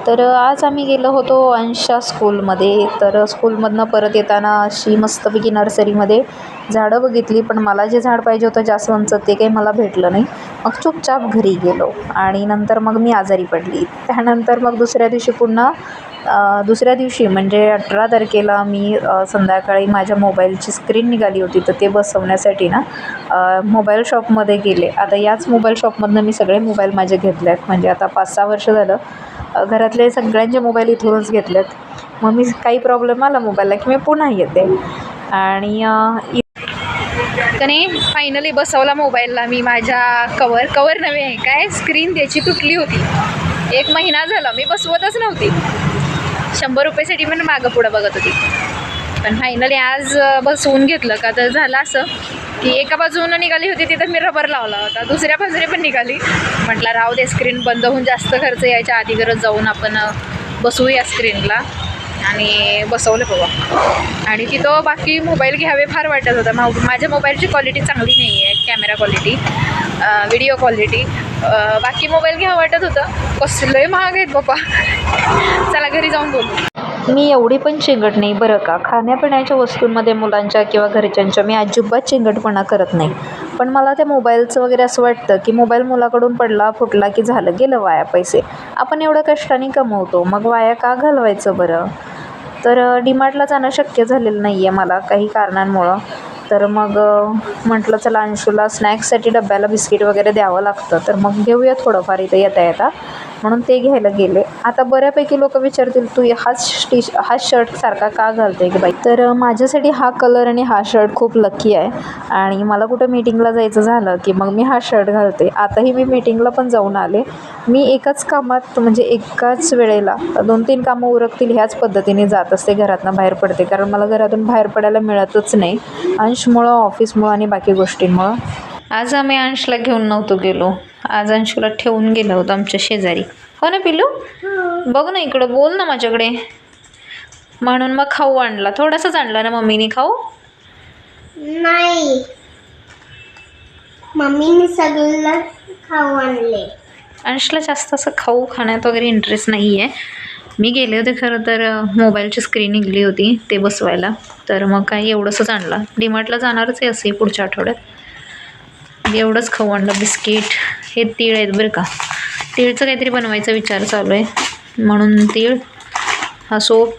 तर आज आम्ही गेलो होतो अंशा स्कूलमध्ये. तर स्कूलमधनं परत येताना अशी मस्तपैकी नर्सरीमध्ये झाडं बघितली, पण मला जे झाड पाहिजे होतं जास्वंदचं ते काही मला भेटलं नाही. मग चुपचाप घरी गेलो आणि नंतर मग मी आजारी पडली. त्यानंतर मग दुसऱ्या दिवशी म्हणजे 18 तारखेला मी संध्याकाळी माझ्या मोबाईलची स्क्रीन निघाली होती, तर ते बसवण्यासाठी ना मोबाईल शॉपमध्ये गेले. आता याच मोबाईल शॉपमधनं मी सगळे मोबाईल माझे घेतले आहेत. म्हणजे आता 5-6 वर्ष झालं घरातले सगळ्यांचे मोबाईल इथूनच घेतलेत. मग मी काही प्रॉब्लेम आला मोबाईलला की मी पुन्हा येते आणि त्याने फायनली बसवला मोबाईलला मी माझ्या कवर नव्हे आहे काय, स्क्रीन त्याची तुटली होती. 1 महिना झाला मी बसवतच नव्हती. 100 रुपयासाठी पण मागं पुढं बघत होती. पण फायनली आज बसवून घेतलं का. तर झालं असं की एका बाजूनं निघाली होती तिथं मी रबर लावला होता, दुसऱ्या बाजूने पण निघाली. म्हटलं राहू दे, स्क्रीन बंद होऊन जास्त खर्च यायच्या आधी गरज जाऊन आपण बसवूया स्क्रीनला. आणि बसवलं बाबा. आणि तिथं बाकी मोबाईल घ्यावे फार वाटत होतं. माझ्या मोबाईलची क्वालिटी चांगली नाही आहे, कॅमेरा क्वालिटी, व्हिडिओ क्वालिटी. बाकी मोबाईल घ्यावं वाटत होतं, कसले महाग आहेत बाबा. चला घरी जाऊन बोलू. मी एवढी पण चिंगट नाही बरं का. खाण्यापिण्याच्या वस्तूंमध्ये मुलांच्या किंवा घरच्यांच्या मी अजिबात चिंगटपणा करत नाही. पण मला त्या मोबाईलचं वगैरे असं वाटतं की मोबाईल मुलाकडून पडला फुटला की झालं गेलं वाया पैसे. आपण एवढं कष्टाने कमवतो, मग वाया का घालवायचं बरं. तर डीमार्टला जाणं शक्य झालेलं नाही आहे मला काही कारणांमुळं. तर मग म्हटलं चला अंशूला स्नॅक्ससाठी डब्याला बिस्किट वगैरे द्यावं लागतं, तर मग घेऊया थोडंफार इथं येता म्हणून ते घ्यायला गेले. आता बऱ्यापैकी लोक विचारतील तू हाच शर्ट सारखा का घालते की बाई. तर माझ्यासाठी हा कलर आणि हा शर्ट खूप लकी आहे. आणि मला कुठं मीटिंगला जायचं झालं की मग मी हा शर्ट घालते. आताही मी मीटिंगला पण जाऊन आले. मी एकाच कामात म्हणजे एकाच वेळेला 2-3 कामं उरकतील ह्याच पद्धतीने जात असते, घरातनं बाहेर पडते. कारण मला घरातून बाहेर पडायला मिळतच नाही, अंशमुळं, ऑफिसमुळं आणि बाकी गोष्टींमुळं. आज आम्ही अंशला घेऊन नव्हतो गेलो. आज अंशूला ठेवून गेलं होतं आमच्या शेजारी. हो ना पिल्लू, बघ ना इकडं, बोल ना माझ्याकडे. म्हणून मग खाऊ आणला, थोडासाच आणला ना मम्मीने खाऊ. नाही, मम्मीने सगळं खाऊ आणले. अंशला जास्त असं खाऊ खाण्यात वगैरे इंटरेस्ट नाही आहे. मी गेले होते खरं तर मोबाईलची स्क्रीन निघली होती ते बसवायला, तर मग काही एवढंसंच आणलं. डीमार्टला जाणारच आहे असे पुढच्या आठवड्यात. एवढंच खाऊ आणलं. बिस्किट, हे तीळ आहेत बरं का. तीळचं काहीतरी बनवायचा विचार चालू आहे म्हणून तीळ, हा सोप,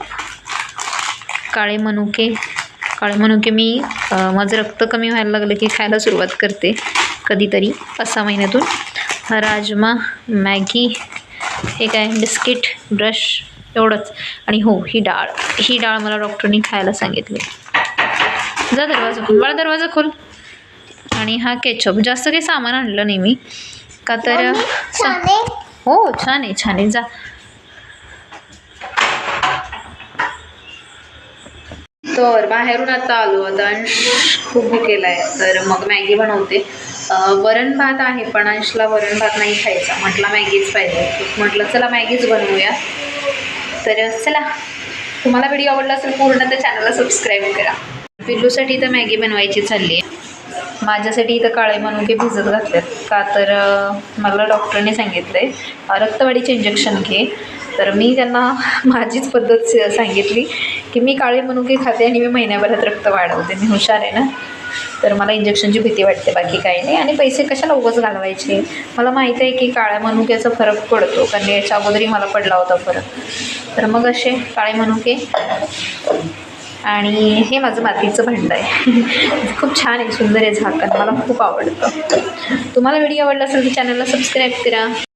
काळे मनुके मी माझं रक्त कमी व्हायला लागलं की खायला सुरुवात करते कधीतरी 5-6 महिन्यातून. राजमा, मॅगी, हे काय बिस्किट, ब्रश, एवढंच. आणि हो, ही डाळ मला डॉक्टरनी खायला सांगितली. जा दरवाजा खोल बाळा, दरवाजा खोल. आणि हा केचप. जास्त काही सामान आणलं नाही मी का तर हो छान आहे जा. तर बाहेरून आता आलो. आता अंश खूप भुकेला आहे, तर मग मॅगी बनवते. वरण भात आहे पण अंशला वरण भात नाही खायचा, म्हटलं मॅगीच पाहिजे. म्हटलं चला मॅगीच बनवूया. तर चला, तुम्हाला व्हिडिओ आवडला असेल पूर्ण तर चॅनलला सबस्क्राईब करा. पिल्लूसाठी तर मॅगी बनवायची चालली आहे. माझ्यासाठी इथं काळे मनुके भिजत घातलेत का तर मला डॉक्टरने सांगितलं आहे रक्तवाढीचे इंजेक्शन घे. तर मी त्यांना माझीच पद्धत सांगितली की मी काळे मनुके खाते आणि मी महिन्याभरात रक्त वाढवते. मी हुशार आहे ना, तर मला इंजेक्शनची भीती वाटते, बाकी काही नाही. आणि पैसे कशाला उगाच घालवायचे. मला माहीत आहे की काळ्या मनुक्याचा फरक पडतो, कारण याच्या अगोदरही मला पडला होता फरक. तर मग असे काळे मनुके. आणि हे माझं मातीचं भांडं आहे. खूप छान आहे, सुंदर आहे झाकण, मला खूप आवडतं. तुम्हाला व्हिडिओ आवडला असेल तर चॅनलला सबस्क्राईब करा.